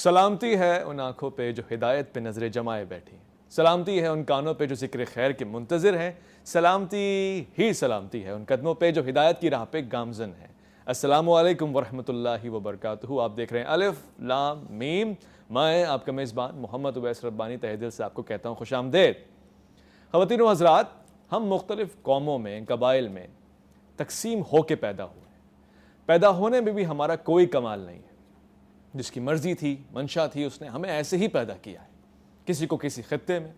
سلامتی ہے ان آنکھوں پہ جو ہدایت پہ نظریں جمائے بیٹھی ہیں، سلامتی ہے ان کانوں پہ جو ذکر خیر کے منتظر ہیں، سلامتی ہی سلامتی ہے ان قدموں پہ جو ہدایت کی راہ پہ گامزن ہیں۔ السلام علیکم ورحمۃ اللہ وبرکاتہ۔ آپ دیکھ رہے ہیں الف لام میم، میں آپ کا میزبان محمد اویس ربانی تہہ دل سے آپ کو کہتا ہوں خوش آمدید۔ خواتین و حضرات، ہم مختلف قوموں میں، قبائل میں تقسیم ہو کے پیدا ہوئے، پیدا ہونے میں بھی ہمارا کوئی کمال نہیں ہے۔ جس کی مرضی تھی، منشا تھی، اس نے ہمیں ایسے ہی پیدا کیا ہے۔ کسی کو کسی خطے میں،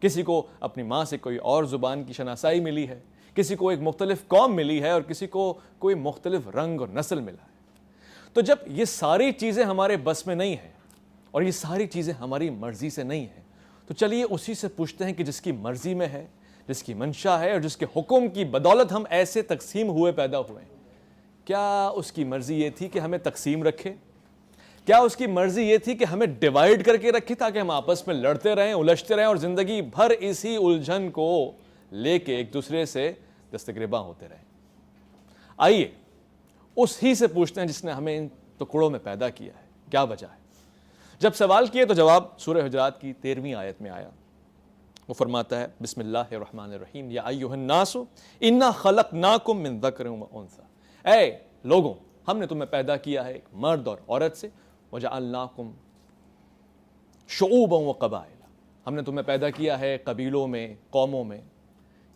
کسی کو اپنی ماں سے کوئی اور زبان کی شناسائی ملی ہے، کسی کو ایک مختلف قوم ملی ہے اور کسی کو کوئی مختلف رنگ اور نسل ملا ہے۔ تو جب یہ ساری چیزیں ہمارے بس میں نہیں ہیں اور یہ ساری چیزیں ہماری مرضی سے نہیں ہیں، تو چلیے اسی سے پوچھتے ہیں کہ جس کی مرضی میں ہے، جس کی منشا ہے اور جس کے حکم کی بدولت ہم ایسے تقسیم ہوئے پیدا ہوئے ہیں، کیا اس کی مرضی یہ تھی کہ ہمیں تقسیم رکھے؟ کیا اس کی مرضی یہ تھی کہ ہمیں ڈیوائیڈ کر کے رکھے تاکہ ہم آپس میں لڑتے رہیں، الجھتے رہیں اور زندگی بھر اسی الجھن کو لے کے ایک دوسرے سے دستگریباں ہوتے رہیں؟ آئیے اس ہی سے پوچھتے ہیں جس نے ہمیں ان ٹکڑوں میں پیدا کیا ہے، کیا وجہ ہے؟ جب سوال کیے تو جواب سورہ حجرات کی 13ویں آیت میں آیا۔ وہ فرماتا ہے بسم اللہ الرحمن الرحیم، یا ایھا الناس انا خلقناکم من ذکر و انثی، اے لوگوں ہم نے تمہیں پیدا کیا ہے ایک مرد اور عورت سے، وجعلناکم شعوبا وقبائل، ہم نے تمہیں پیدا کیا ہے قبیلوں میں، قوموں میں۔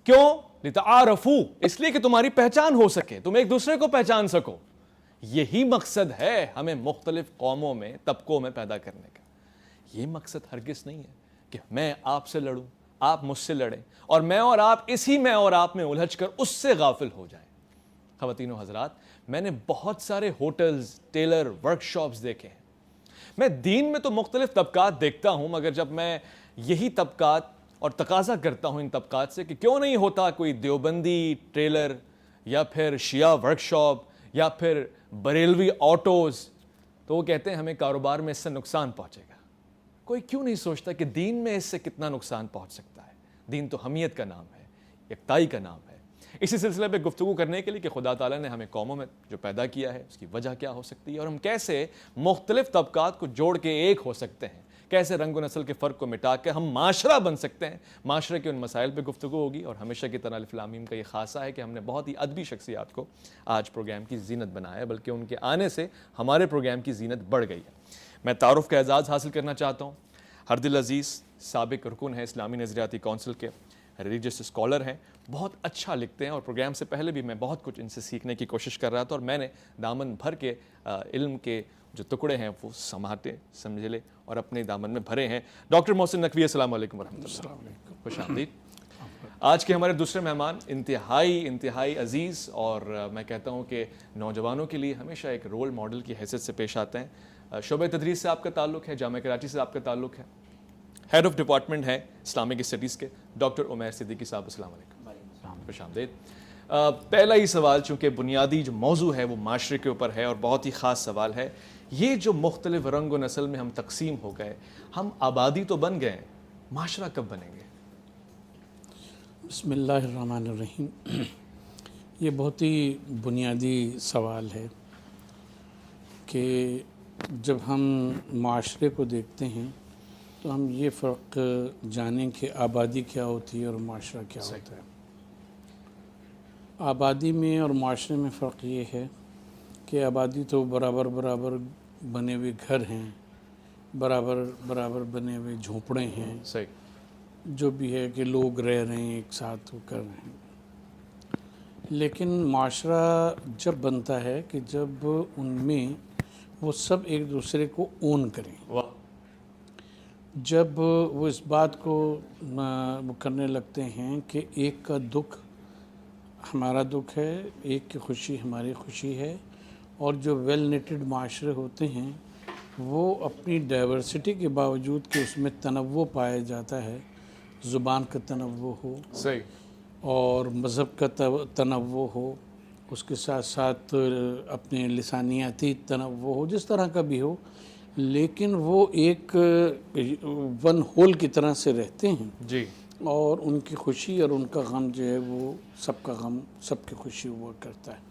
کیوں؟ لتعارفوا، اس لیے کہ تمہاری پہچان ہو سکے، تم ایک دوسرے کو پہچان سکو۔ یہی مقصد ہے ہمیں مختلف قوموں میں، طبقوں میں پیدا کرنے کا۔ یہ مقصد ہرگز نہیں ہے کہ میں آپ سے لڑوں، آپ مجھ سے لڑیں اور میں اور آپ اسی میں اور آپ میں الجھ کر اس سے غافل ہو جائیں۔ خواتین و حضرات، میں نے بہت سارے ہوٹلز، ٹیلر، ورک شاپس دیکھے ہیں۔ میں دین میں تو مختلف طبقات دیکھتا ہوں، مگر جب میں یہی طبقات اور تقاضا کرتا ہوں ان طبقات سے کہ کیوں نہیں ہوتا کوئی دیوبندی ٹیلر یا پھر شیعہ ورک شاپ یا پھر بریلوی آٹوز، تو وہ کہتے ہیں ہمیں کاروبار میں اس سے نقصان پہنچے گا۔ کوئی کیوں نہیں سوچتا کہ دین میں اس سے کتنا نقصان پہنچ سکتا ہے؟ دین تو حمیت کا نام ہے، یکتائی کا نام ہے۔ اسی سلسلے پہ گفتگو کرنے کے لیے کہ خدا تعالیٰ نے ہمیں قوموں میں جو پیدا کیا ہے اس کی وجہ کیا ہو سکتی ہے اور ہم کیسے مختلف طبقات کو جوڑ کے ایک ہو سکتے ہیں، کیسے رنگ و نسل کے فرق کو مٹا کے ہم معاشرہ بن سکتے ہیں۔ معاشرے کے ان مسائل پہ گفتگو ہوگی اور ہمیشہ کی طرح الف لام میم کا یہ خاصہ ہے کہ ہم نے بہت ہی ادبی شخصیات کو آج پروگرام کی زینت بنایا ہے، بلکہ ان کے آنے سے ہمارے پروگرام کی زینت بڑھ گئی ہے۔ میں تعارف کا اعزاز حاصل کرنا چاہتا ہوں۔ ہردل عزیز سابق رکن ہیں اسلامی نظریاتی کونسل کے، ریلیجس اسکالر ہیں، بہت اچھا لکھتے ہیں اور پروگرام سے پہلے بھی میں بہت کچھ ان سے سیکھنے کی کوشش کر رہا تھا اور میں نے دامن بھر کے علم کے جو ٹکڑے ہیں وہ سماٹے، سمجھ لے اور اپنے دامن میں بھرے ہیں۔ ڈاکٹر محسن نقوی، السلام علیکم ورحمۃ اللہ، خوش آمدید۔ آج کے ہمارے دوسرے مہمان انتہائی عزیز اور میں کہتا ہوں کہ نوجوانوں کے لیے ہمیشہ ایک رول ماڈل کی حیثیت سے پیش آتے ہیں۔ شعبہ تدریس سے آپ کا تعلق ہے، جامعہ کراچی سے آپ کا تعلق ہے، ہیڈ آف ڈپارٹمنٹ ہے اسلامک اسٹڈیز کے، ڈاکٹر عمیر صدیقی صاحب، السلام علیکم، خوش آمدید۔ پہلا ہی سوال چونکہ بنیادی جو موضوع ہے وہ معاشرے کے اوپر ہے اور بہت ہی خاص سوال ہے، یہ جو مختلف رنگ و نسل میں ہم تقسیم ہو گئے، ہم آبادی تو بن گئے، معاشرہ کب بنیں گے؟ بسم اللہ الرحمن الرحیم۔ یہ بہت ہی بنیادی سوال ہے کہ جب ہم معاشرے کو دیکھتے ہیں تو ہم یہ فرق جانیں کہ آبادی کیا ہوتی ہے اور معاشرہ کیا ہوتا ہے۔ آبادی میں اور معاشرے میں فرق یہ ہے کہ آبادی تو برابر بنے ہوئے گھر ہیں، برابر بنے ہوئے جھونپڑے ہیں، جو بھی ہے کہ لوگ رہ رہے ہیں، ایک ساتھ کر رہے ہیں۔ لیکن معاشرہ جب بنتا ہے کہ جب ان میں وہ سب ایک دوسرے کو اون کریں، جب وہ اس بات کو وہ کرنے لگتے ہیں کہ ایک کا دکھ ہمارا دکھ ہے، ایک کی خوشی ہماری خوشی ہے، اور جو ویل نیٹڈ معاشرے ہوتے ہیں وہ اپنی ڈائیورسٹی کے باوجود کہ اس میں تنوع پایا جاتا ہے، زبان کا تنوع ہو اور مذہب کا تنوع ہو، اس کے ساتھ ساتھ اپنے لسانیاتی تنوع ہو، جس طرح کا بھی ہو، لیکن وہ ایک ون ہول کی طرح سے رہتے ہیں جی، اور ان کی خوشی اور ان کا غم جو ہے وہ سب کا غم، سب کی خوشی ہوا کرتا ہے۔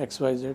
XYZ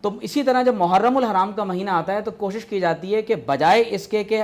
تو اسی طرح جب محرم الحرام کا مہینہ آتا ہے تو کوشش کی جاتی ہے کہ بجائے اس کے کہ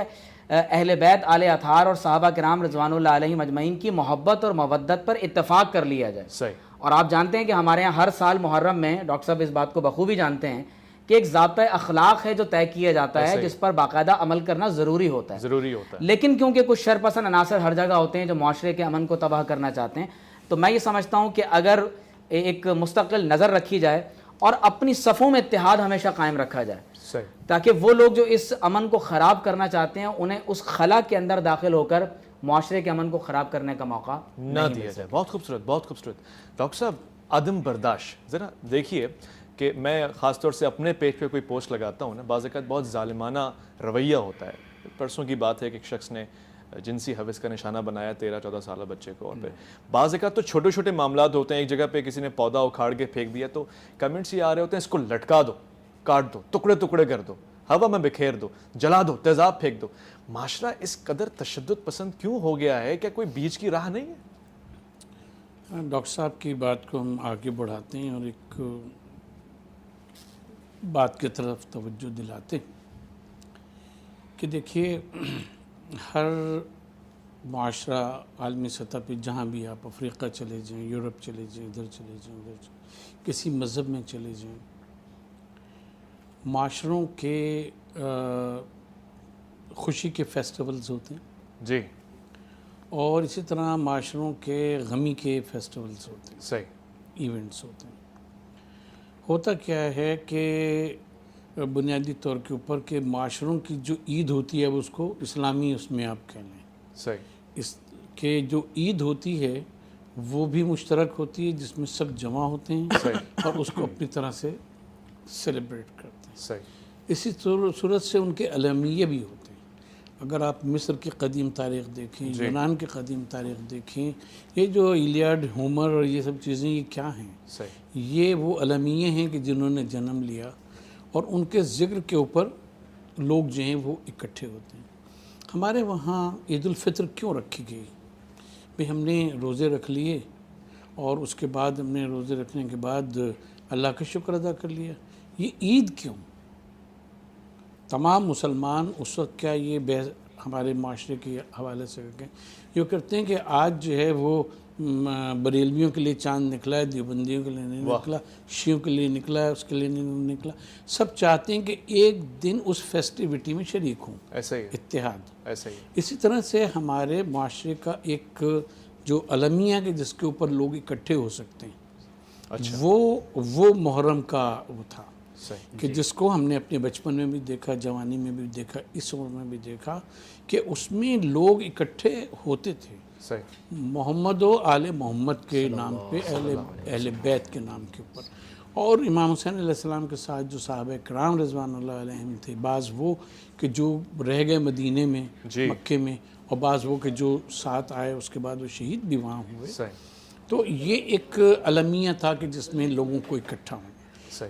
اہل بیت آل اطہار اور صحابہ کرام رضوان اللہ علیہم اجمعین کی محبت اور مودت پر اتفاق کر لیا جائے. صحیح. اور آپ جانتے ہیں کہ ہمارے یہاں ہر سال محرم میں، ڈاکٹر صاحب اس بات کو بخوبی جانتے ہیں، کہ ایک ضابطۂ اخلاق ہے جو طے کیا جاتا ہے جس پر باقاعدہ عمل کرنا ضروری ہوتا ہے. لیکن کیونکہ کچھ شرپسند عناصر ہر جگہ ہوتے ہیں جو معاشرے کے امن کو تباہ کرنا چاہتے ہیں، تو میں یہ سمجھتا ہوں کہ اگر ایک مستقل نظر رکھی جائے اور اپنی صفوں میں اتحاد ہمیشہ قائم رکھا جائے، تاکہ وہ لوگ جو اس امن کو خراب کرنا چاہتے ہیں انہیں اس خلا کے اندر داخل ہو کر معاشرے کے امن کو خراب کرنے کا موقع نہ دیا جائے. بہت خوبصورت، بہت خوبصورت. ڈاکٹر صاحب، عدم برداشت، ذرا دیکھیے کہ میں خاص طور سے اپنے پیج پہ کوئی پوسٹ لگاتا ہوں نا، بعض اوقات بہت ظالمانہ رویہ ہوتا ہے. پرسوں کی بات ہے کہ ایک شخص نے جنسی حوث کا نشانہ بنایا 13-14 سالہ بچے کو، اور پھر بعض اوقات تو چھوٹے چھوٹے معاملات ہوتے ہیں. ایک جگہ پہ کسی نے پودا اکھاڑ کے پھینک دیا تو کمنٹس یہ آ رہے ہوتے ہیں اس کو لٹکا دو، کاٹ دو، ٹکڑے ٹکڑے کر دو، ہوا میں بکھیر دو، جلا دو، تیزاب پھینک دو. معاشرہ اس قدر تشدد پسند کیوں ہو گیا ہے؟ کیا کوئی بیچ کی راہ نہیں ہے؟ ڈاکٹر صاحب کی بات کو ہم آگے بڑھاتے ہیں اور ایک بات کی طرف توجہ دلاتے ہیں کہ دیکھیے، ہر معاشرہ عالمی سطح پہ جہاں بھی آپ افریقہ چلے جائیں، یورپ چلے جائیں، ادھر چلے جائیں، ادھر چلے، کسی مذہب میں چلے جائیں، معاشروں کے خوشی کے فیسٹیولز ہوتے ہیں جی، اور اسی طرح معاشروں کے غمی کے فیسٹیولز ہوتے ہیں، صحیح، ایونٹس ہوتے ہیں. ہوتا کیا ہے کہ بنیادی طور کے اوپر کہ معاشروں کی جو عید ہوتی ہے وہ اس کو اسلامی اس میں آپ کہہ لیں، صحیح، اس کے جو عید ہوتی ہے وہ بھی مشترک ہوتی ہے جس میں سب جمع ہوتے ہیں اور اس کو اپنی طرح سے سیلیبریٹ کرتے ہیں. صحیح. اسی صورت سے ان کے عالمیہ بھی ہوتے ہیں. اگر آپ مصر کی قدیم تاریخ دیکھیں، یونان کی قدیم تاریخ دیکھیں، یہ جو ایلیاڈ، ہومر اور یہ سب چیزیں یہ کیا ہیں؟ صحیح. یہ وہ عالمیہ ہیں کہ جنہوں نے جنم لیا اور ان کے ذکر کے اوپر لوگ جو ہیں وہ اکٹھے ہوتے ہیں. ہمارے وہاں عید الفطر کیوں رکھی گئی؟ بھئی ہم نے روزے رکھ لیے اور اس کے بعد ہم نے روزے رکھنے کے بعد اللہ کا شکر ادا کر لیا. یہ عید کیوں؟ تمام مسلمان اس وقت کیا یہ ہمارے معاشرے کے حوالے سے یہ کرتے ہیں کہ آج جو ہے وہ بریلویوں کے لیے چاند نکلا ہے، دیوبندیوں کے لیے نہیں نکلا، شیعوں کے لیے نکلا ہے، اس کے لیے نہیں نکلا. سب چاہتے ہیں کہ ایک دن اس فیسٹیوٹی میں شریک ہوں. ایسا ہی اتحاد. ایسا ہی. اسی طرح سے ہمارے معاشرے کا ایک جو عالمیہ ہے کہ جس کے اوپر لوگ اکٹھے ہو سکتے ہیں، وہ محرم کا وہ تھا کہ جس کو ہم نے اپنے بچپن میں بھی دیکھا، جوانی میں بھی دیکھا، اس عمر میں بھی دیکھا کہ اس میں لوگ اکٹھے ہوتے تھے محمد و آل محمد کے نام پہ، اہل بیت کے نام کے اوپر. اور امام حسین علیہ السلام کے ساتھ جو صحابہ کرام رضوان اللہ علیہم تھے، بعض وہ کہ جو رہ گئے مدینے میں، مکے میں، اور بعض وہ کہ جو ساتھ آئے اس کے بعد وہ شہید بھی وہاں ہوئے. تو یہ ایک عالمیہ تھا کہ جس میں لوگوں کو اکٹھا ہونا.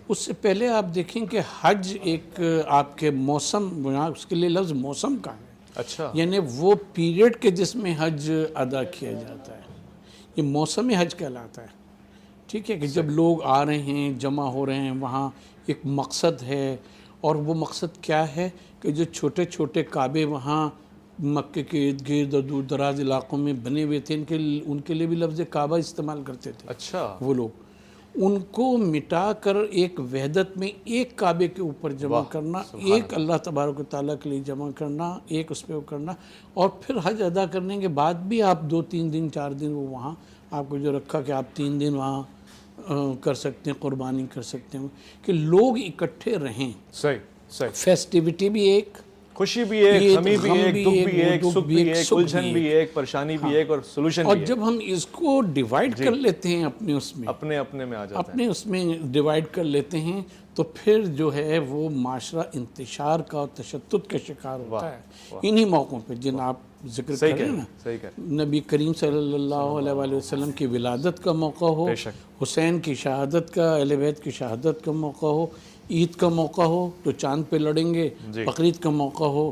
اس سے پہلے آپ دیکھیں کہ حج ایک آپ کے موسم، اس کے لیے لفظ موسم کا ہے. اچھا. یعنی وہ پیریڈ کے جس میں حج ادا کیا جاتا ہے، یہ موسم حج کہلاتا ہے. ٹھیک ہے کہ جب لوگ آ رہے ہیں، جمع ہو رہے ہیں، وہاں ایک مقصد ہے، اور وہ مقصد کیا ہے کہ جو چھوٹے چھوٹے کعبے وہاں مکے کے ارد گرد اور دور دراز علاقوں میں بنے ہوئے تھے، ان کے لیے بھی لفظ کعبہ استعمال کرتے تھے. اچھا. وہ لوگ ان کو مٹا کر ایک وحدت میں ایک کعبے کے اوپر جمع کرنا، ایک اللہ تبارک و تعالیٰ کے لیے جمع کرنا، ایک اس پہ کرنا، اور پھر حج ادا کرنے کے بعد بھی آپ 2-3 دن 4 دن وہ وہاں آپ کو جو رکھا کہ آپ 3 دن وہاں کر سکتے ہیں، قربانی کر سکتے ہیں کہ لوگ اکٹھے رہیں. صحیح. فیسٹیوٹی بھی ایک، خوشی بھی ایک، غمی بھی ایک، دکھ بھی ایک، سکھ بھی ایک، الجھن بھی ایک، پریشانی بھی ایک، اور سولوشن بھی ایک. اور جب ہم اس کو ڈیوائیڈ کر لیتے ہیں اپنے اس میں، اپنے میں آ جاتا ہے، اپنے اس میں ڈیوائیڈ کر لیتے ہیں، تو پھر جو ہے وہ معاشرہ انتشار کا اور تشدد کا شکار ہوتا ہے. انہی موقعوں پہ جن آپ ذکر کریں نا، نبی کریم صلی اللہ علیہ وآلہ وسلم کی ولادت کا موقع ہو، حسین کی شہادت کا، اہل بیت کی شہادت کا موقع ہو، عید کا موقع ہو تو چاند پہ لڑیں گے، بقرعید کا موقع ہو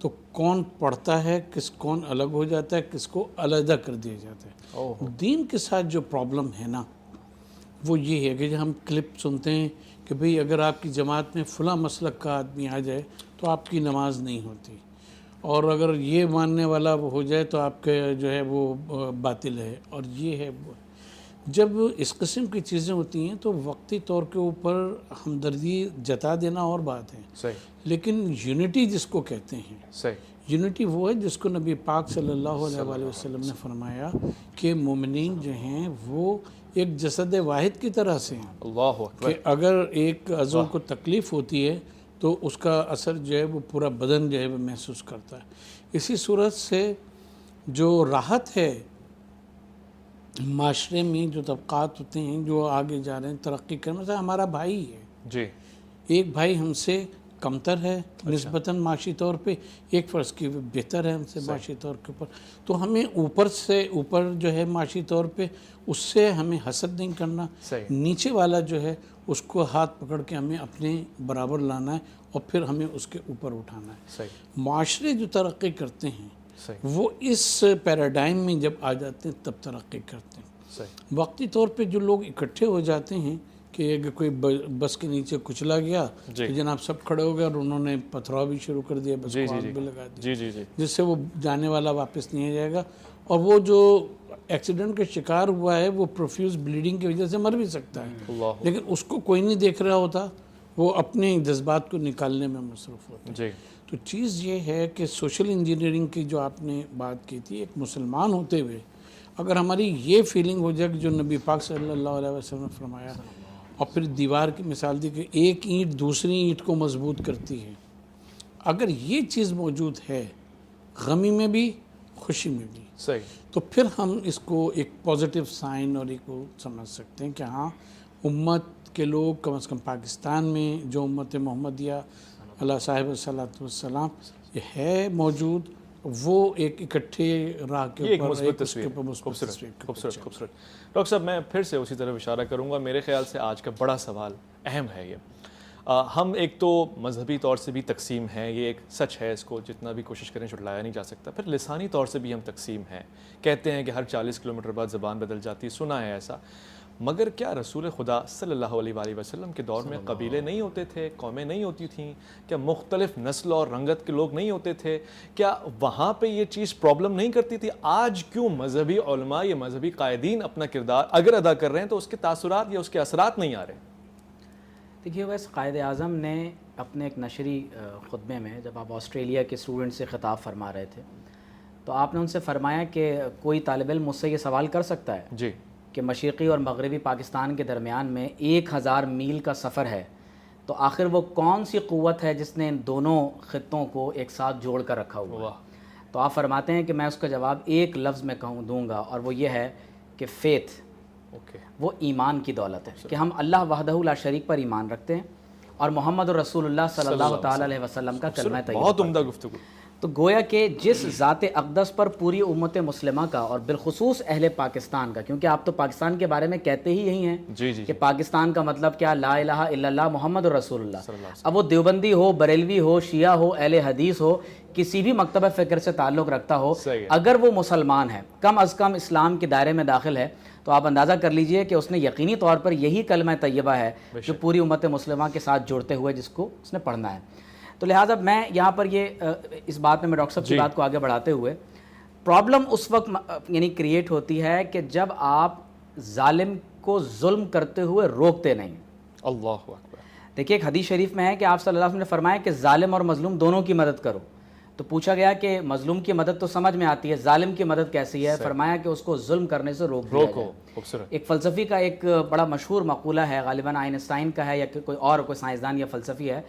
تو کون پڑھتا ہے، کون الگ ہو جاتا ہے، کس کو علیحدہ کر دیا جاتا ہے۔ دین کے ساتھ جو پرابلم ہے نا وہ یہ ہے کہ جب ہم کلپ سنتے ہیں کہ بھئی اگر آپ کی جماعت میں فلاں مسلک کا آدمی آ جائے تو آپ کی نماز نہیں ہوتی، اور اگر یہ ماننے والا وہ ہو جائے تو آپ کے جو ہے وہ باطل ہے، اور یہ ہے وہ۔ جب اس قسم کی چیزیں ہوتی ہیں تو وقتی طور کے اوپر ہمدردی جتا دینا اور بات ہے، صحیح، لیکن یونٹی جس کو کہتے ہیں، صحیح، یونٹی وہ ہے جس کو نبی پاک صلی اللہ علیہ وآلہ وسلم نے فرمایا کہ مومنین جو ہیں وہ ایک جسد واحد کی طرح سے ہیں، اللہ اکبر، کہ اگر ایک عضو کو تکلیف ہوتی ہے تو اس کا اثر جو ہے وہ پورا بدن جو ہے وہ محسوس کرتا ہے۔ اسی صورت سے جو راحت ہے معاشرے میں، جو طبقات ہوتے ہیں جو آگے جا رہے ہیں ترقی کرنے، مثلا ہمارا بھائی ہے، جی، ایک بھائی ہم سے کمتر ہے نسبتاً معاشی طور پہ، ایک فرض کی بہتر ہے ہم سے معاشی طور کے اوپر، تو ہمیں اوپر سے اوپر جو ہے معاشی طور پہ اس سے ہمیں حسد نہیں کرنا، نیچے والا جو ہے اس کو ہاتھ پکڑ کے ہمیں اپنے برابر لانا ہے اور پھر ہمیں اس کے اوپر اٹھانا ہے۔ معاشرے جو ترقی کرتے ہیں وہ اس پیراڈائم میں جب آ جاتے ہیں تب ترقی کرتے ہیں۔ وقتی طور پہ جو لوگ اکٹھے ہو جاتے ہیں کہ اگر کوئی بس کے نیچے کچلا گیا تو جناب سب کھڑے ہو گئے اور انہوں نے پتھراؤ بھی شروع کر دیا، بس کو آگ بھی لگا دی، جس سے وہ جانے والا واپس نہیں آ جائے گا، اور وہ جو ایکسیڈنٹ کا شکار ہوا ہے وہ پروفیوز بلیڈنگ کی وجہ سے مر بھی سکتا ہے، لیکن اس کو کوئی نہیں دیکھ رہا ہوتا، وہ اپنے جذبات کو نکالنے میں مصروف ہوتا ہے۔ تو چیز یہ ہے کہ سوشل انجینئرنگ کی جو آپ نے بات کی تھی، ایک مسلمان ہوتے ہوئے اگر ہماری یہ فیلنگ ہو جائے کہ جو نبی پاک صلی اللہ علیہ وسلم نے فرمایا، اور پھر دیوار کی مثال دی کہ ایک اینٹ دوسری اینٹ کو مضبوط کرتی ہے، اگر یہ چیز موجود ہے غمی میں بھی خوشی میں بھی، تو پھر ہم اس کو ایک پازیٹیو سائن اور ایک کو سمجھ سکتے ہیں کہ ہاں امت کے لوگ کم از کم پاکستان میں جو امت محمدیہ اللہ صاحب صلاۃ والسلام یہ ہے موجود، وہ ایک اکٹھے راہ کے ایک اوپر مثبت تصویر، خوبصورت۔ ڈاکٹر صاحب میں پھر سے اسی طرف اشارہ کروں گا، میرے خیال سے آج کا بڑا سوال اہم ہے یہ، ہم ایک تو مذہبی طور سے بھی تقسیم ہیں، یہ ایک سچ ہے، اس کو جتنا بھی کوشش کریں چھٹلایا نہیں جا سکتا، پھر لسانی طور سے بھی ہم تقسیم ہیں، کہتے ہیں کہ ہر 40 کلومیٹر بعد زبان بدل جاتی ہے، سنا ہے ایسا، مگر کیا رسول خدا صلی اللہ علیہ وآلہ وسلم کے دور میں قبیلے نہیں ہوتے تھے، قومیں نہیں ہوتی تھیں، کیا مختلف نسل اور رنگت کے لوگ نہیں ہوتے تھے، کیا وہاں پہ یہ چیز پرابلم نہیں کرتی تھی؟ آج کیوں مذہبی علماء یا مذہبی قائدین اپنا کردار اگر ادا کر رہے ہیں تو اس کے تاثرات یا اس کے اثرات نہیں آ رہے؟ دیکھیے ویسے قائد اعظم نے اپنے ایک نشری خطبے میں جب آپ آسٹریلیا کے اسٹوڈنٹ سے خطاب فرما رہے تھے تو آپ نے ان سے فرمایا کہ کوئی طالب علم مجھ سے یہ سوال کر سکتا ہے جی کہ مشرقی اور مغربی پاکستان کے درمیان میں 1000 میل کا سفر ہے، تو آخر وہ کون سی قوت ہے جس نے ان دونوں خطوں کو ایک ساتھ جوڑ کر رکھا ہوا ہے؟ تو آپ فرماتے ہیں کہ میں اس کا جواب ایک لفظ میں دوں گا، اور وہ یہ ہے کہ فیتھ، وہ ایمان کی دولت ہے، کہ ہم اللہ وحدہ لا شریک پر ایمان رکھتے ہیں اور محمد رسول اللہ صلی اللہ تعالی علیہ وسلم کا کلمہ طیبہ۔ بہت عمدہ گفتگو۔ تو گویا کہ جس ذات اقدس پر پوری امت مسلمہ کا اور بالخصوص اہل پاکستان کا، کیونکہ آپ تو پاکستان کے بارے میں کہتے ہی یہی ہیں کہ پاکستان کا مطلب کیا، لا الہ الا اللہ محمد رسول اللہ، اب وہ دیوبندی ہو، بریلوی ہو، شیعہ ہو، اہل حدیث ہو، کسی بھی مکتبہ فکر سے تعلق رکھتا ہو، اگر وہ مسلمان ہے، کم از کم اسلام کے دائرے میں داخل ہے، تو آپ اندازہ کر لیجئے کہ اس نے یقینی طور پر یہی کلمہ طیبہ ہے جو پوری امت مسلمہ کے ساتھ جوڑتے ہوئے جس کو اس نے پڑھنا ہے۔ تو لہٰذا میں یہاں پر یہ اس بات میں ڈاکٹر صاحب کی بات کو آگے بڑھاتے ہوئے، پرابلم اس وقت یعنی کریٹ ہوتی ہے کہ جب آپ ظالم کو ظلم کرتے ہوئے روکتے نہیں۔ اللہ اکبر۔ دیکھیے ایک حدیث شریف میں ہے کہ آپ صلی اللہ علیہ وسلم نے فرمایا کہ ظالم اور مظلوم دونوں کی مدد کرو، تو پوچھا گیا کہ مظلوم کی مدد تو سمجھ میں آتی ہے، ظالم کی مدد کیسی ہے؟ فرمایا کہ اس کو ظلم کرنے سے روکو۔ ایک فلسفی کا ایک بڑا مشہور مقولہ ہے، غالباً آئنسٹائن کا ہے یا کوئی سائنسدان یا فلسفی ہے،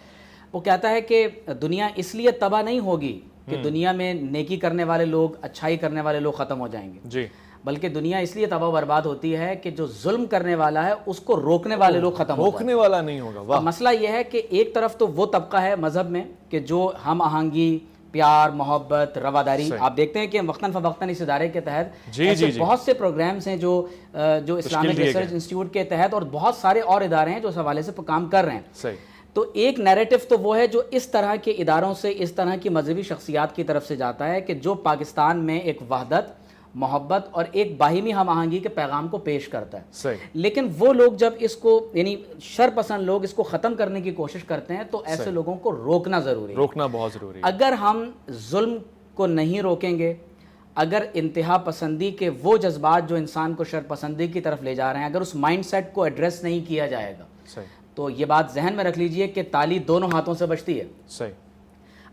وہ کہتا ہے کہ دنیا اس لیے تباہ نہیں ہوگی کہ دنیا میں نیکی کرنے والے لوگ، اچھائی کرنے والے لوگ ختم ہو جائیں گے، بلکہ دنیا اس لیے تباہ و برباد ہوتی ہے کہ جو ظلم کرنے والا ہے اس کو روکنے والے لوگ ختم ہو جائیں گے، روکنے والا نہیں ہوگا۔ مسئلہ یہ ہے کہ ایک طرف تو وہ طبقہ ہے مذہب میں کہ جو ہم آہنگی، پیار، محبت، رواداری، آپ دیکھتے ہیں کہ وقتاً فوقتاً اس ادارے کے تحت ایسے بہت سے پروگرامز ہیں جو اسلامک ریسرچ انسٹیٹیوٹ کے تحت اور بہت سارے اور ادارے ہیں جو اس حوالے سے کام کر رہے ہیں۔ تو ایک نیریٹو تو وہ ہے جو اس طرح کے اداروں سے, اس طرح کی مذہبی شخصیات کی طرف سے جاتا ہے کہ جو پاکستان میں ایک وحدت, محبت اور ایک باہمی ہم آہنگی کے پیغام کو پیش کرتا ہے. صحیح. لیکن وہ لوگ جب اس کو, یعنی شر پسند لوگ اس کو ختم کرنے کی کوشش کرتے ہیں تو ایسے لوگوں کو روکنا ضروری ہے. روکنا بہت ضروری ہے. اگر ہم ظلم کو نہیں روکیں گے, اگر انتہا پسندی کے وہ جذبات جو انسان کو شر پسندی کی طرف لے جا رہے ہیں, اگر اس مائنڈ سیٹ کو ایڈریس نہیں کیا جائے گا, تو یہ بات ذہن میں رکھ لیجئے کہ تالی دونوں ہاتھوں سے بجتی ہے. صحیح.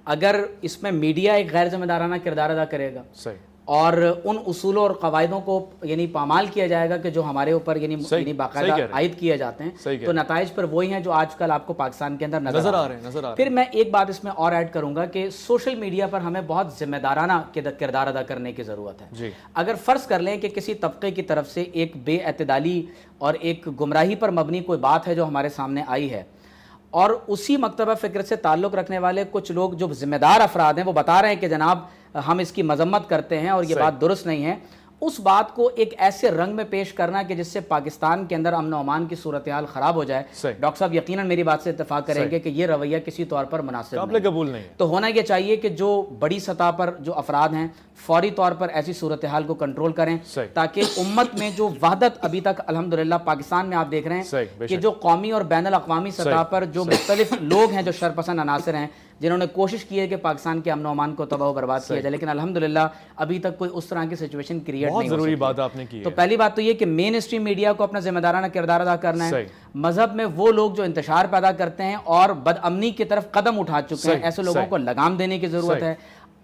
اگر اس میں میڈیا ایک غیر ذمہ دارانہ کردار ادا کرے گا, صحیح, اور ان اصولوں اور قواعدوں کو یعنی پامال کیا جائے گا کہ جو ہمارے اوپر یعنی باقاعدہ عائد کیے جاتے ہیں, تو نتائج پر وہی ہیں جو آج کل آپ کو پاکستان کے اندر نظر آ رہے ہیں. پھر میں ایک بات اس میں اور ایڈ کروں گا کہ سوشل میڈیا پر ہمیں بہت ذمہ دارانہ کردار ادا کرنے کی ضرورت ہے. اگر فرض کر لیں کہ کسی طبقے کی طرف سے ایک بے اعتدالی اور ایک گمراہی پر مبنی کوئی بات ہے جو ہمارے سامنے آئی ہے, اور اسی مکتبہ فکر سے تعلق رکھنے والے کچھ لوگ جو ذمہ دار افراد ہیں وہ بتا رہے ہیں کہ جناب ہم اس کی مذمت کرتے ہیں اور یہ بات درست نہیں ہے, اس بات کو ایک ایسے رنگ میں پیش کرنا کہ جس سے پاکستان کے اندر امن و امان کی صورتحال خراب ہو جائے, ڈاکٹر صاحب یقیناً میری بات سے اتفاق کریں گے کہ یہ رویہ کسی طور پر مناسب قابل قبول نہیں ہے. تو ہونا یہ چاہیے کہ جو بڑی سطح پر جو افراد ہیں فوری طور پر ایسی صورتحال کو کنٹرول کریں, تاکہ امت میں جو وحدت ابھی تک الحمدللہ پاکستان میں آپ دیکھ رہے ہیں کہ جو قومی اور بین الاقوامی سطح پر جو مختلف لوگ ہیں جو شرپسند عناصر ہیں جنہوں نے کوشش کی ہے کہ پاکستان کے امن و امان کو تباہ و برباد کیا جائے, لیکن الحمدللہ ابھی تک کوئی اس طرح کی سچویشن کریٹ نہیں ہو ضروری بات آپ نے کی ہے. تو پہلی بات تو یہ کہ مین اسٹریم میڈیا کو اپنا ذمہ دارانہ کردار ادا کرنا ہے. مذہب میں وہ لوگ جو انتشار پیدا کرتے ہیں اور بد امنی کی طرف قدم اٹھا چکے ہیں, ایسے لوگوں کو لگام دینے کی ضرورت ہے.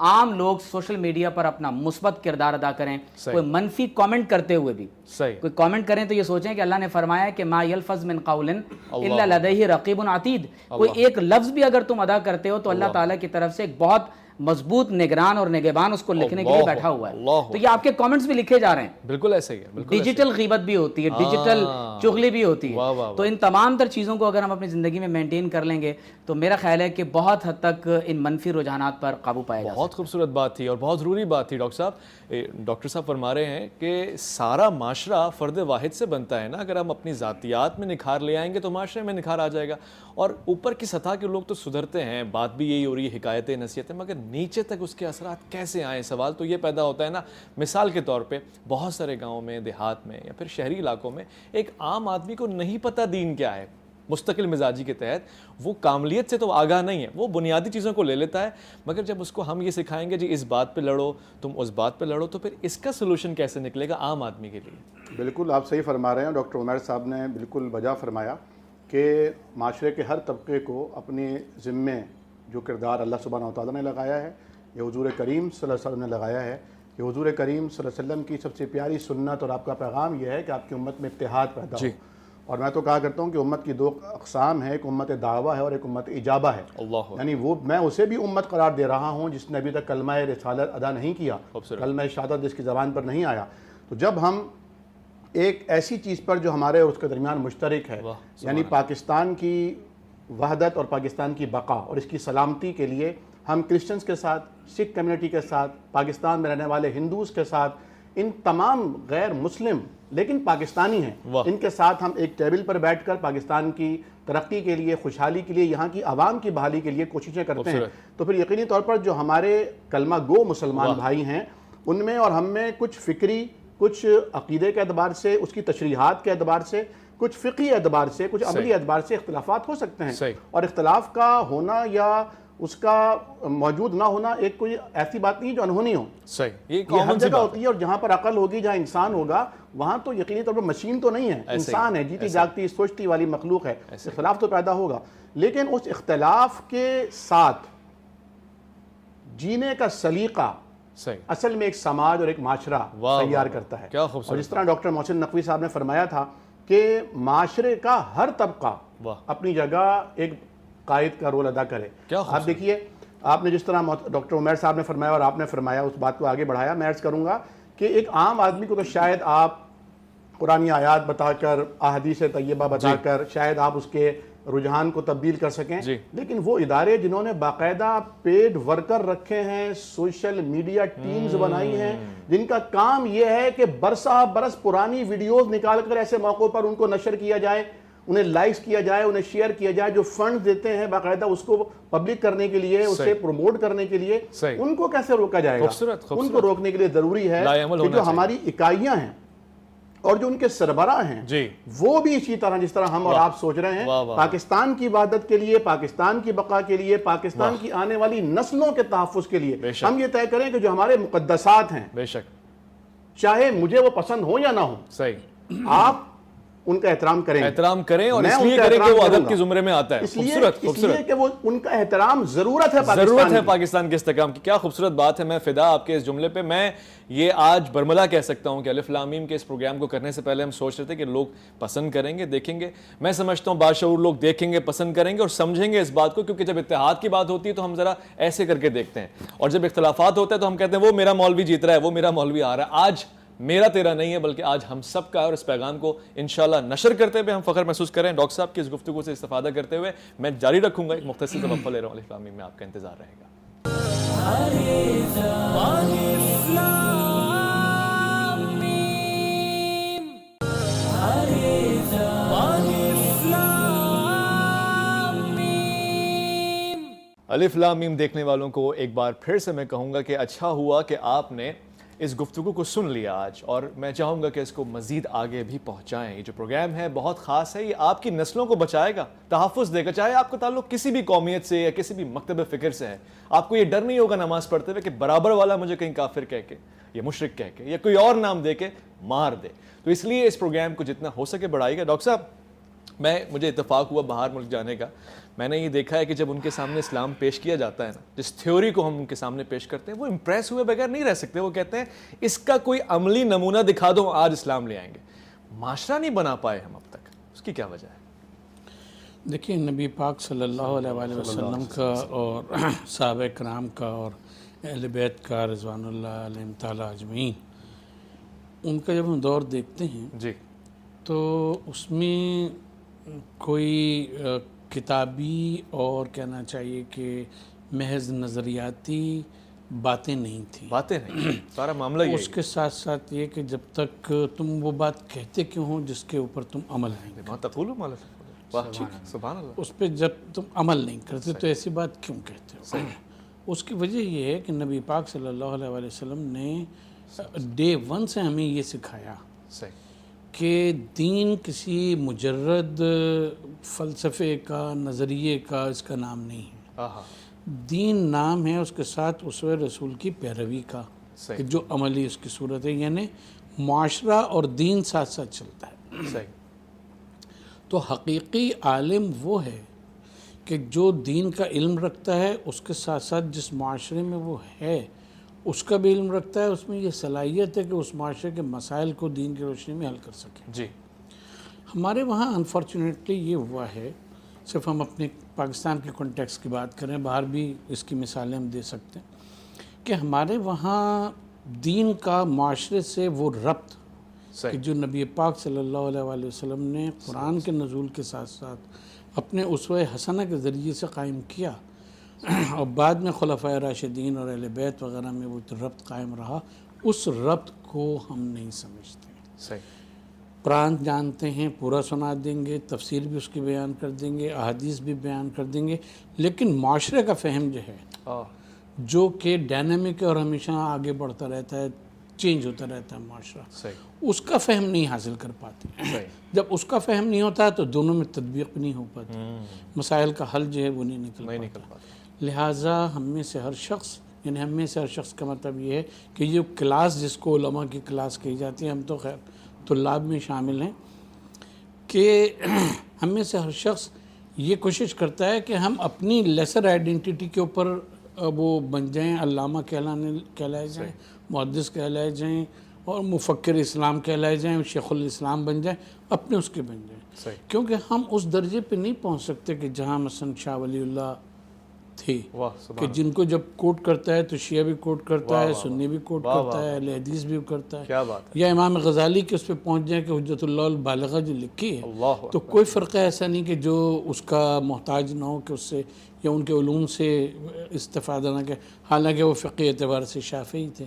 عام لوگ سوشل میڈیا پر اپنا مثبت کردار ادا کریں, کوئی منفی کامنٹ کرتے ہوئے بھی کوئی کامنٹ کریں تو یہ سوچیں کہ اللہ نے فرمایا کہ ما یلفظ من قول الا لدیہ رقیب عتید, کوئی ایک لفظ بھی اگر تم ادا کرتے ہو تو اللہ تعالیٰ کی طرف سے ایک بہت مضبوط نگران اور نگہبان اس کو لکھنے کے لیے بیٹھا ہوا ہے. تو یہ آپ کے کامنٹس بھی لکھے جا رہے ہیں, بالکل ایسے ہی ہے. ڈیجیٹل غیبت بھی ہوتی ہے, ڈیجیٹل چغلی بھی ہوتی ہے. تو ان تمام تر چیزوں کو اگر ہم اپنی زندگی میں مینٹین کر لیں گے تو میرا خیال ہے کہ بہت حد تک ان منفی رجحانات پر قابو پایا جا سکتا ہے. بہت خوبصورت بات تھی اور بہت ضروری بات تھی. ڈاکٹر صاحب, ڈاکٹر صاحب فرما رہے ہیں کہ سارا معاشرہ فرد واحد سے بنتا ہے نا. اگر ہم اپنی ذاتیات میں نکھار لے آئیں گے تو معاشرے میں نکھار آ جائے گا. اور اوپر کی سطح کے لوگ تو سدھرتے ہیں, بات بھی یہی ہو رہی ہے, حکایتیں نصیحتیں, مگر نیچے تک اس کے اثرات کیسے آئیں, سوال تو یہ پیدا ہوتا ہے نا. مثال کے طور پہ بہت سارے گاؤں میں, دیہات میں یا پھر شہری علاقوں میں ایک عام آدمی کو نہیں پتہ دین کیا ہے. مستقل مزاجی کے تحت وہ کاملیت سے تو آگاہ نہیں ہے, وہ بنیادی چیزوں کو لے لیتا ہے, مگر جب اس کو ہم یہ سکھائیں گے جی اس بات پہ لڑو, تم اس بات پہ لڑو, تو پھر اس کا سلوشن کیسے نکلے گا عام آدمی کے لیے؟ بالکل آپ صحیح فرما رہے ہیں. ڈاکٹر عمیر صاحب نے بالکل وجہ فرمایا کہ معاشرے کے ہر طبقے کو اپنے ذمے جو کردار اللہ سبحانہ و تعالیٰ نے لگایا ہے, یہ حضور کریم صلی اللہ علیہ وسلم نے لگایا ہے. کہ حضور کریم صلی اللہ علیہ وسلم کی سب سے پیاری سنت اور آپ کا پیغام یہ ہے کہ آپ کی امت میں اتحاد پیدا ہو. اور میں تو کہا کرتا ہوں کہ امت کی دو اقسام ہیں, ایک امت دعویٰ ہے اور ایک امت اجابہ ہے. یعنی وہ میں اسے بھی امت قرار دے رہا ہوں جس نے ابھی تک کلمہ رسالت ادا نہیں کیا, کلمہ شہادت جس کی زبان پر نہیں آیا. تو جب ہم ایک ایسی چیز پر جو ہمارے اور اس کے درمیان مشترک ہے, یعنی پاکستان کی وحدت اور پاکستان کی بقا اور اس کی سلامتی کے لیے ہم کرسچنز کے ساتھ, سکھ کمیونٹی کے ساتھ, پاکستان میں رہنے والے ہندوز کے ساتھ, ان تمام غیر مسلم لیکن پاکستانی ہیں, ان کے ساتھ ہم ایک ٹیبل پر بیٹھ کر پاکستان کی ترقی کے لیے, خوشحالی کے لیے, یہاں کی عوام کی بحالی کے لیے کوششیں کرتے ہیں. تو پھر یقینی طور پر جو ہمارے کلمہ گو مسلمان بھائی ہیں ان میں اور ہم میں کچھ فکری, کچھ عقیدے کے اعتبار سے, اس کی تشریحات کے اعتبار سے, کچھ فقہی اعتبار سے, کچھ عملی اعتبار سے اختلافات ہو سکتے ہیں. اور اختلاف کا ہونا یا اس کا موجود نہ ہونا ایک کوئی ایسی بات نہیں جو انہونی ہو. یہ ہر جگہ ہوتی ہے, اور جہاں پر عقل ہوگی, جہاں انسان ہوگا, وہاں تو یقینی طور پر مشین تو نہیں ہے, انسان ہے, جیتی جاگتی سوچتی والی مخلوق ہے. اختلاف تو پیدا ہوگا, لیکن اس اختلاف کے ساتھ جینے کا سلیقہ اصل میں ایک سماج اور ایک معاشرہ تیار کرتا ہے. اور جس طرح ڈاکٹر محسن نقوی صاحب نے فرمایا تھا کہ معاشرے کا ہر طبقہ اپنی جگہ ایک قائد کا رول ادا کرے. آپ دیکھیے, آپ نے جس طرح ڈاکٹر عمیر صاحب نے فرمایا اور آپ نے فرمایا, اس بات کو آگے بڑھایا. میں عرض کروں گا کہ ایک عام آدمی کو تو شاید آپ قرآنی آیات بتا کر, احادیث طیبہ بتا کر شاید آپ اس کے رجحان کو تبدیل کر سکیں, لیکن وہ ادارے جنہوں نے باقاعدہ پیڈ ورکر رکھے ہیں, سوشل میڈیا ٹیمز بنائی ہیں, جن کا کام یہ ہے کہ برسہ برس پرانی ویڈیوز نکال کر ایسے موقعوں پر ان کو نشر کیا جائے انہیں لائکس کیا جائے, انہیں شیئر کیا جائے, جو فنڈ دیتے ہیں باقاعدہ اس کو پبلک کرنے کے لیے, اسے پروموٹ کرنے کے لیے, ان کو کیسے روکا جائے گا؟ ان کو روکنے کے لیے ضروری ہے کہ جو ہماری اکائیاں ہیں اور جو ان کے سربراہ ہیں وہ بھی اسی طرح جس طرح ہم اور آپ سوچ رہے ہیں, پاکستان کی وحدت کے لیے, پاکستان کی بقا کے لیے, پاکستان کی آنے والی نسلوں کے تحفظ کے لیے ہم یہ طے کریں کہ جو ہمارے مقدسات ہیں, بے شک چاہے مجھے وہ پسند ہو یا نہ ہو, صحیح, آپ ان کا احترام کریں اور اس لیے کریں کہ وہ ادب کے زمرے میں آتا ہے. اس لیے کہ وہ ان کا احترام ضرورت ہے پاکستان کے استحکام کی. کیا خوبصورت بات ہے. میں فدا آپ کے اس جملے پہ. میں یہ آج برملا کہہ سکتا ہوں کہ الف لام میم کے اس پروگرام کو کرنے سے پہلے ہم سوچ رہے تھے کہ لوگ پسند کریں گے, دیکھیں گے. میں سمجھتا ہوں باشعور لوگ دیکھیں گے, پسند کریں گے اور سمجھیں گے اس بات کو, کیونکہ جب اتحاد کی بات ہوتی ہے تو ہم ذرا ایسے کر کے دیکھتے ہیں, اور جب اختلافات ہوتے ہیں تو ہم کہتے ہیں وہ میرا مولوی جیت رہا ہے, وہ میرا مولوی آ رہا ہے. آج میرا تیرا نہیں ہے, بلکہ آج ہم سب کا, اور اس پیغام کو انشاءاللہ نشر کرتے ہوئے ہم فخر محسوس کریں. ڈاکٹر صاحب کی اس گفتگو سے استفادہ کرتے ہوئے میں جاری رکھوں گا, ایک مختصر توقع لے رہا ہوں. الف لام میم میں آپ کا انتظار رہے گا. الف لام میم دیکھنے والوں کو ایک بار پھر سے میں کہوں گا کہ اچھا ہوا کہ آپ نے اس گفتگو کو سن لیا آج, اور میں چاہوں گا کہ اس کو مزید آگے بھی پہنچائیں. یہ جو پروگرام ہے بہت خاص ہے, یہ آپ کی نسلوں کو بچائے گا, تحفظ دے گا, چاہے آپ کا تعلق کسی بھی قومیت سے یا کسی بھی مکتب فکر سے ہے. آپ کو یہ ڈر نہیں ہوگا نماز پڑھتے ہوئے کہ برابر والا مجھے کہیں کافر کہہ کے یا مشرک کہہ کے یا کوئی اور نام دے کے مار دے. تو اس لیے اس پروگرام کو جتنا ہو سکے بڑھائیے گا. ڈاکٹر صاحب, مجھے اتفاق ہوا باہر ملک جانے کا, میں نے یہ دیکھا ہے کہ جب ان کے سامنے اسلام پیش کیا جاتا ہے نا, جس تھیوری کو ہم ان کے سامنے پیش کرتے ہیں, وہ امپریس ہوئے بغیر نہیں رہ سکتے. وہ کہتے ہیں اس کا کوئی عملی نمونہ دکھا دو, آج اسلام لے آئیں گے. معاشرہ نہیں بنا پائے ہم اب تک, اس کی کیا وجہ ہے؟ دیکھیں, نبی پاک صلی اللہ علیہ وآلہ وسلم کا اور صحابہ کرام کا اور اہل بیت کا رضوان اللہ علیہم تعالی اجمعین, ان کا جب ہم دور دیکھتے ہیں جی تو اس میں کوئی کتابی اور کہنا چاہیے کہ محض نظریاتی باتیں نہیں تھیں. باتیں نہیں, سارا معاملہ یہ. اس کے ساتھ ساتھ یہ کہ جب تک تم وہ بات کہتے کیوں ہو جس کے اوپر تم عمل نہیں کرتے, سبحان اللہ, اس پہ جب تم عمل نہیں کرتے تو ایسی بات کیوں کہتے ہو؟ اس کی وجہ یہ ہے کہ نبی پاک صلی اللہ علیہ وآلہ وسلم نے ڈے ون سے ہمیں یہ سکھایا کہ دین کسی مجرد فلسفے کا, نظریے کا, اس کا نام نہیں ہے. دین نام ہے اس کے ساتھ اسوہ رسول کی پیروی کا, کہ جو عملی اس کی صورت ہے, یعنی معاشرہ اور دین ساتھ ساتھ چلتا ہے. تو حقیقی عالم وہ ہے کہ جو دین کا علم رکھتا ہے, اس کے ساتھ ساتھ جس معاشرے میں وہ ہے اس کا بھی علم رکھتا ہے, اس میں یہ صلاحیت ہے کہ اس معاشرے کے مسائل کو دین کی روشنی میں حل کر سکے. جی, ہمارے وہاں انفارچونیٹلی یہ ہوا ہے, صرف ہم اپنے پاکستان کے کانٹیکسٹ کی بات کریں, باہر بھی اس کی مثالیں ہم دے سکتے ہیں, کہ ہمارے وہاں دین کا معاشرے سے وہ ربط کہ جو نبی پاک صلی اللہ علیہ وآلہ وسلم نے قرآن کے نزول کے ساتھ ساتھ اپنے اسوہ حسنہ کے ذریعے سے قائم کیا, اور بعد میں خلفائے راشدین اور اہل بیت وغیرہ میں وہ ربط قائم رہا, اس ربط کو ہم نہیں سمجھتے. قرآن جانتے ہیں, پورا سنا دیں گے, تفسیر بھی اس کی بیان کر دیں گے, احادیث بھی بیان کر دیں گے, لیکن معاشرے کا فہم جو ہے جو کہ ڈائنامک اور ہمیشہ آگے بڑھتا رہتا ہے, چینج ہوتا رہتا ہے معاشرہ, اس کا فہم نہیں حاصل کر پاتے. جب اس کا فہم نہیں ہوتا تو دونوں میں تطبیق نہیں ہو پاتی, مسائل کا حل جو ہے وہ نہیں نکل پاتا. لہٰذا ہم میں سے ہر شخص, یعنی ہم میں سے ہر شخص کا مطلب یہ ہے کہ یہ کلاس جس کو علماء کی کلاس کہی جاتی ہے, ہم تو خیر طلاب میں شامل ہیں, کہ ہم میں سے ہر شخص یہ کوشش کرتا ہے کہ ہم اپنی لیسر آئیڈینٹی کے اوپر وہ بن جائیں, علامہ کہلائے جائیں, محدث کہلائے جائیں, اور مفکر اسلام کہلائے جائیں, شیخ الاسلام بن جائیں, اپنے اس کے بن جائیں. کیونکہ ہم اس درجے پہ نہیں پہنچ سکتے کہ جہاں مثلا شاہ ولی اللہ تھے, کہ جن کو جب کوٹ کرتا ہے تو شیعہ بھی کوٹ کرتا ہے, سنی بھی کوٹ کرتا ہے, اہل حدیث بھی کرتا ہے, یا امام غزالی کے اس پہ پہنچ جائیں کہ حجت اللہ البالغہ جو لکھی ہے, تو کوئی فرقہ ایسا نہیں کہ جو اس کا محتاج نہ ہو کہ اس سے یا ان کے علوم سے استفادہ نہ کرے, حالانکہ وہ فقہی اعتبار سے شافعی تھے.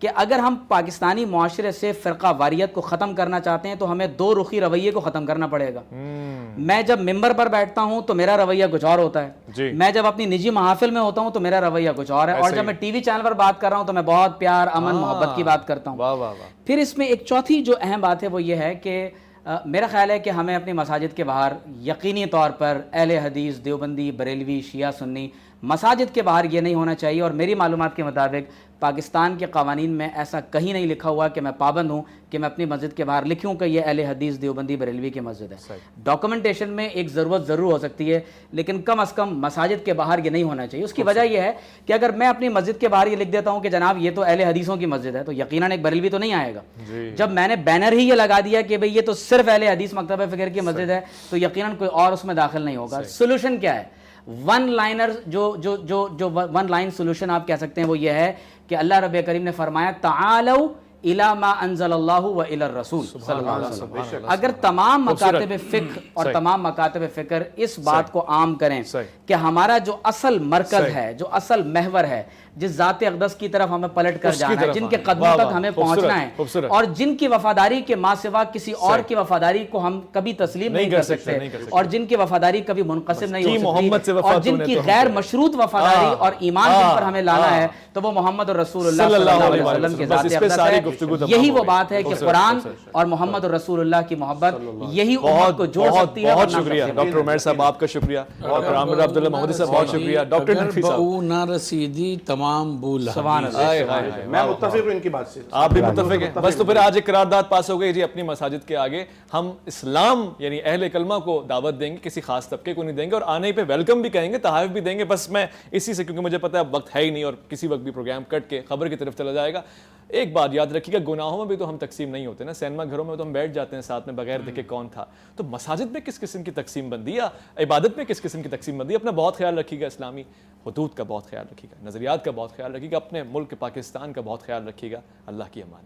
کہ اگر ہم پاکستانی معاشرے سے فرقہ واریت کو ختم کرنا چاہتے ہیں تو ہمیں دو رخی رویے کو ختم کرنا پڑے گا. میں جب ممبر پر بیٹھتا ہوں تو میرا رویہ کچھ اور ہوتا ہے, میں جب اپنی نجی محافل میں ہوتا ہوں تو میرا رویہ کچھ اور ہے, اور جب میں ٹی وی چینل پر بات کر رہا ہوں تو میں بہت پیار, امن, محبت کی بات کرتا ہوں. پھر اس میں ایک چوتھی جو اہم بات ہے وہ یہ ہے کہ میرا خیال ہے کہ ہمیں اپنی مساجد کے باہر یقینی طور پر اہل حدیث, دیوبندی, بریلوی, شیعہ, سنی مساجد کے باہر یہ نہیں ہونا چاہیے. اور میری معلومات کے مطابق پاکستان کے قوانین میں ایسا کہیں نہیں لکھا ہوا کہ میں پابند ہوں کہ میں اپنی مسجد کے باہر لکھوں کہ یہ اہل حدیث, دیوبندی, بریلوی کی مسجد ہے. ڈاکومنٹیشن میں ایک ضرورت ضرور ہو سکتی ہے, لیکن کم از کم مساجد کے باہر یہ نہیں ہونا چاہیے. اس کی وجہ یہ ہے کہ اگر میں اپنی مسجد کے باہر یہ لکھ دیتا ہوں کہ جناب یہ تو اہل حدیثوں کی مسجد ہے, تو یقیناً ایک بریلوی تو نہیں آئے گا. جب میں نے بینر ہی یہ لگا دیا کہ بھئی یہ تو صرف اہل حدیث مکتبہ فکر کی مسجد ہے, تو یقیناً کوئی اور اس میں داخل نہیں ہوگا. سولوشن کیا ہے؟ ون لائنر جو ون لائن سولوشن آپ کہہ سکتے ہیں وہ یہ ہے کہ اللہ رب کریم نے فرمایا تعالوا الی ما انزل اللہ و الی الرسول صلی اللہ علیہ وسلم. اگر تمام مکاتب فقہ اور تمام مکاتب فکر اس بات کو عام کریں کہ ہمارا جو اصل مرکز ہے, جو اصل محور ہے, جس ذات اقدس کی طرف ہمیں پلٹ کر جانا ہے, جن کے قدموں تک ہمیں پہنچنا ہے, اور جن کی وفاداری کے ما سوا کسی اور کی وفاداری کو ہم کبھی تسلیم نہیں کر سکتے, اور جن کی وفاداری کبھی منقسم نہیں ہو سکتی, اور جن کی غیر مشروط وفاداری اور ایمان جن پر ہمیں لانا ہے, تو وہ محمد رسول اللہ صلی اللہ علیہ وسلم کے ذات اقدس ہے. یہی وہ بات ہے کہ قرآن اور محمد رسول اللہ کی محبت یہی امت کو جوڑ سکتی ہے. بہت شکریہ ڈاکٹر عمیر صاحب, آپ کا شکریہ. ڈاکٹر عامر عبداللہ محمودی صاحب بہت شکریہ. ڈاکٹر نقوی صاحب نہ رسیدی تمام بھول. میں متفق ہوں ان کی بات سے. آپ بھی متفق ہیں؟ بس تو پھر آج ایک قرارداد پاس ہو گئی جی, اپنی مساجد کے آگے ہم اسلام یعنی اہل کلمہ کو دعوت دیں گے, کسی خاص طبقے کو نہیں دیں گے, اور آنے پہ ویلکم بھی کہیں گے, تحائف بھی دیں گے. بس میں اسی سے, کیونکہ مجھے پتا ہے اب وقت ہے ہی نہیں اور کسی وقت بھی پروگرام کٹ کے خبر کی طرف چلا جائے گا. ایک بات یاد رکھیے گا, گناہوں میں بھی تو ہم تقسیم نہیں ہوتے نا. سینما گھروں میں تو ہم بیٹھ جاتے ہیں ساتھ میں بغیر دیکھے کون تھا. تو مساجد میں کس قسم کی تقسیم بندی یا عبادت میں کس قسم کی تقسیم بندی؟ اپنا بہت خیال رکھیے گا, اسلامی حدود کا بہت خیال رکھیے گا, نظریات کا بہت خیال رکھیے گا, اپنے ملک پاکستان کا بہت خیال رکھیے گا. اللہ کی امان.